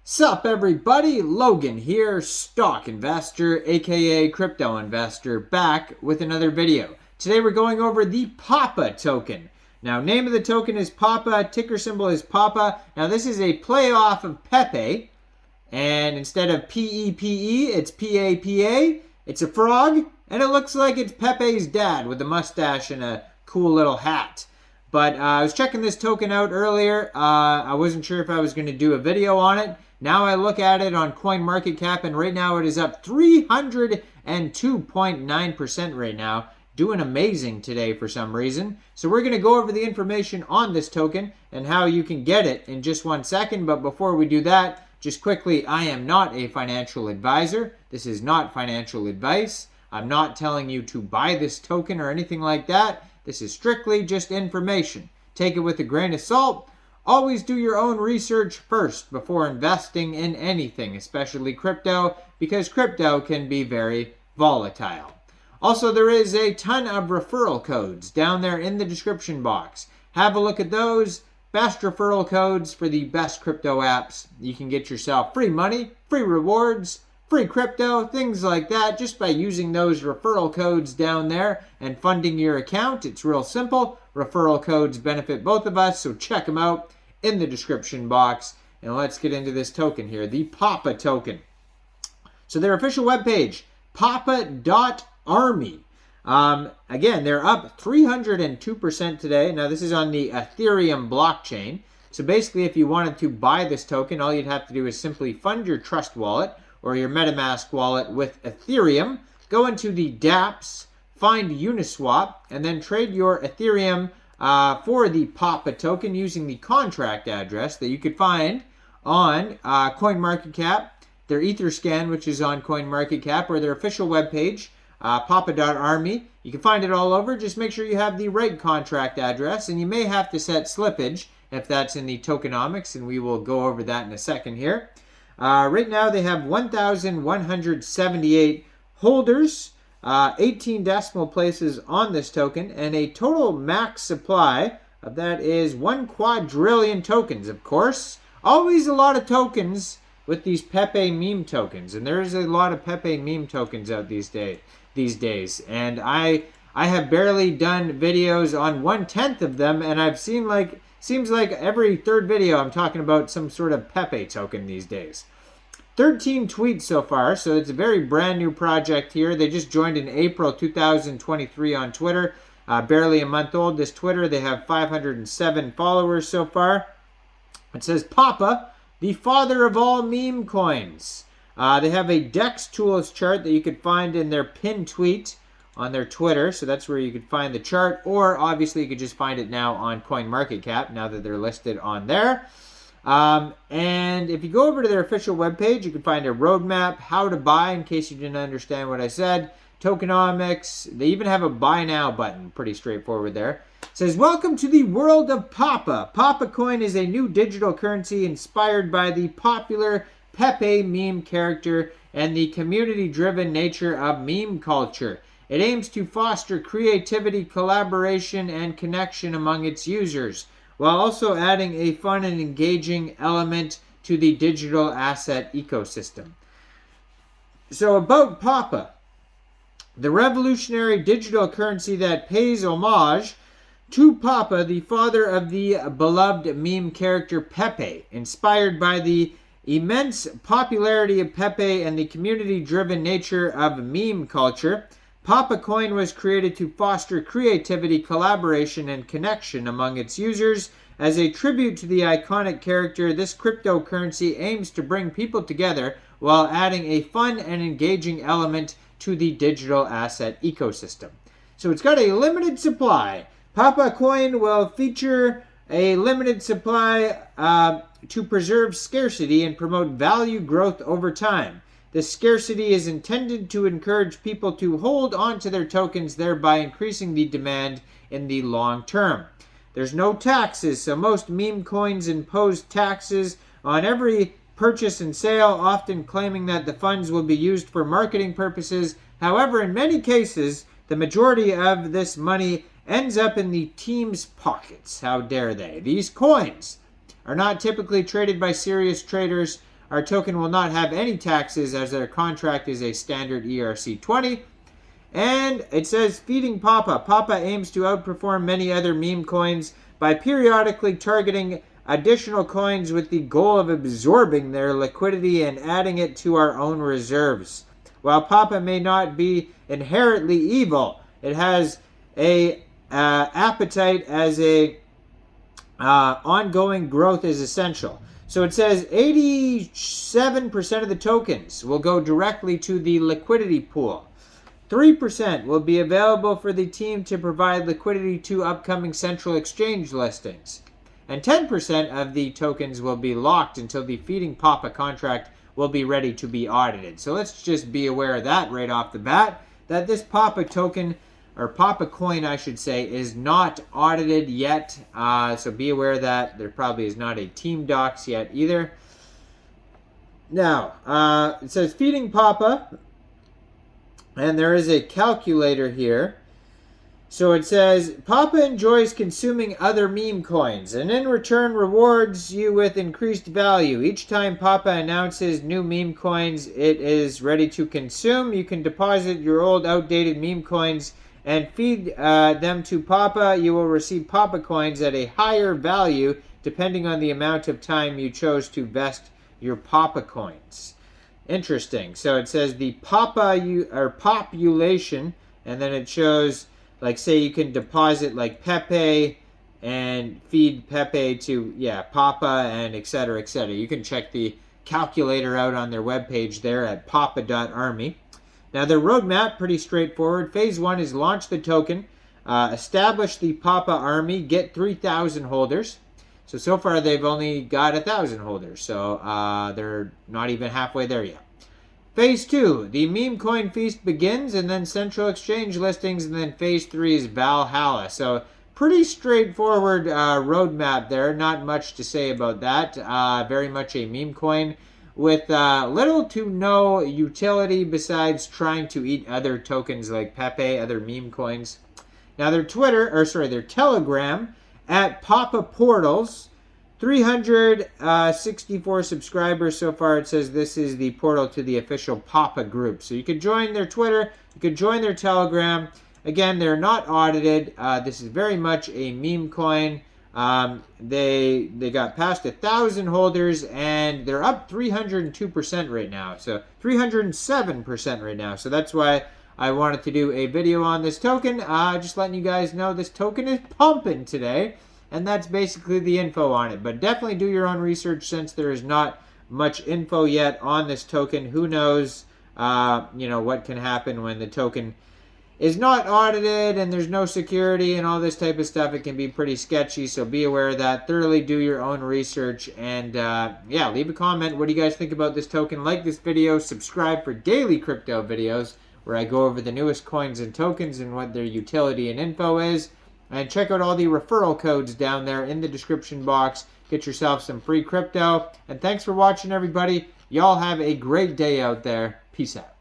Sup everybody, Logan here, stock investor aka crypto investor, back with another video. Today we're going over the Papa token. Now name of the token is Papa, ticker symbol is Papa. Now this is a playoff of Pepe, and instead of P-E-P-E it's P-A-P-A. It's a frog, and it looks like it's Pepe's dad with a mustache and a cool little hat. But I was checking this token out earlier. I wasn't sure if I was going to do a video on it. Now I look at it on CoinMarketCap, and right now it is up 302.9% right now. Doing amazing today for some reason. So we're going to go over the information on this token and how you can get it in just 1 second. But before we do that, just quickly, I am not a financial advisor. This is not financial advice. I'm not telling you to buy this token or anything like that. This is strictly just information. Take it with a grain of salt. Always do your own research first before investing in anything, especially crypto, because crypto can be very volatile. Also, there is a ton of referral codes down there in the description box. Have a look at those. Best referral codes for the best crypto apps. You can get yourself free money, free rewards, free crypto, things like that, just by using those referral codes down there and funding your account. It's real simple. Referral codes benefit both of us, so check them out in the description box. And let's get into this token here, the Papa token. So their official webpage, papa.army. Again, they're up 302% today. Now this is on the Ethereum blockchain. So basically, if you wanted to buy this token, all you'd have to do is simply fund your Trust wallet or your MetaMask wallet with Ethereum, go into the dApps, find Uniswap, and then trade your Ethereum for the Papa token using the contract address that you could find on CoinMarketCap, their Etherscan, which is on CoinMarketCap, or their official webpage, papa.army. You can find it all over. Just make sure you have the right contract address, and you may have to set slippage if that's in the tokenomics, and we will go over that in a second here. Right now they have 1,178 holders, 18 decimal places on this token, and a total max supply of that is 1 quadrillion tokens, of course. Always a lot of tokens with these Pepe meme tokens, and there's a lot of Pepe meme tokens out these days. And I have barely done videos on 1/10 of them, and I've seen seems like every third video I'm talking about some sort of Pepe token these days. 13 tweets so far, so it's a very brand new project here. They just joined in April 2023 on Twitter. Barely a month old, this Twitter. They have 507 followers so far. It says Papa, the father of all meme coins. They have a DEX tools chart that you could find in their pinned tweet on their Twitter. So that's where you could find the chart, or obviously you could just find it now on CoinMarketCap now that they're listed on there. And if you go over to their official webpage, you can find a roadmap, how to buy, in case you didn't understand what I said, tokenomics. They even have a buy now button, pretty straightforward there. It says, welcome to the world of Papa. Papa coin is a new digital currency inspired by the popular Pepe meme character and the community-driven nature of meme culture. It aims to foster creativity, collaboration, and connection among its users, while also adding a fun and engaging element to the digital asset ecosystem. So about Papa, the revolutionary digital currency that pays homage to Papa, the father of the beloved meme character Pepe, inspired by the immense popularity of Pepe and the community-driven nature of meme culture. Papa Coin was created to foster creativity, collaboration, and connection among its users. As a tribute to the iconic character, this cryptocurrency aims to bring people together while adding a fun and engaging element to the digital asset ecosystem. So it's got a limited supply. Papa Coin will feature a limited supply to preserve scarcity and promote value growth over time. This scarcity is intended to encourage people to hold on to their tokens, thereby increasing the demand in the long term. There's no taxes, so most meme coins impose taxes on every purchase and sale, often claiming that the funds will be used for marketing purposes. However, in many cases, the majority of this money ends up in the team's pockets. How dare they? These coins are not typically traded by serious traders, Our token will not have any taxes as our contract is a standard ERC20. And it says, feeding Papa. Papa aims to outperform many other meme coins by periodically targeting additional coins with the goal of absorbing their liquidity and adding it to our own reserves. While Papa may not be inherently evil, it has a appetite as a ongoing growth is essential. So it says 87% of the tokens will go directly to the liquidity pool. 3% will be available for the team to provide liquidity to upcoming central exchange listings. And 10% of the tokens will be locked until the feeding Papa contract will be ready to be audited. So let's just be aware of that right off the bat, that this Papa token, or Papa coin I should say, is not audited yet. So be aware that there probably is not a team docs yet either. Now, it says feeding Papa, and there is a calculator here. So it says, Papa enjoys consuming other meme coins and in return rewards you with increased value. Each time Papa announces new meme coins it is ready to consume, you can deposit your old outdated meme coins and feed them to Papa. You will receive Papa coins at a higher value depending on the amount of time you chose to vest your Papa coins. Interesting. So it says the Papa population, and then it shows, like, say you can deposit like Pepe and feed Pepe to, Papa and etc., etc. You can check the calculator out on their webpage there at papa.army. Now their roadmap, pretty straightforward. Phase 1 is launch the token, establish the Papa army, get 3,000 holders. So far they've only got 1,000 holders, so they're not even halfway there yet. Phase 2, the meme coin feast begins, and then central exchange listings, and then phase 3 is Valhalla. So pretty straightforward roadmap there. Not much to say about that. Very much a meme coin with little to no utility besides trying to eat other tokens like Pepe, other meme coins. Now their their Telegram at Papa Portals, 364 subscribers so far. It says this is the portal to the official Papa group. So you could join their Twitter, you could join their Telegram. Again, they're not audited. This is very much a meme coin. They got past 1,000 holders and they're up 302% right now. So 307% right now. So that's why I wanted to do a video on this token. Just letting you guys know this token is pumping today. And that's basically the info on it. But definitely do your own research since there is not much info yet on this token. Who knows, what can happen when the token is not audited and there's no security and all this type of stuff. It can be pretty sketchy, so be aware of that. Thoroughly do your own research. And, leave a comment. What do you guys think about this token? Like this video. Subscribe for daily crypto videos where I go over the newest coins and tokens and what their utility and info is. And check out all the referral codes down there in the description box. Get yourself some free crypto. And thanks for watching, everybody. Y'all have a great day out there. Peace out.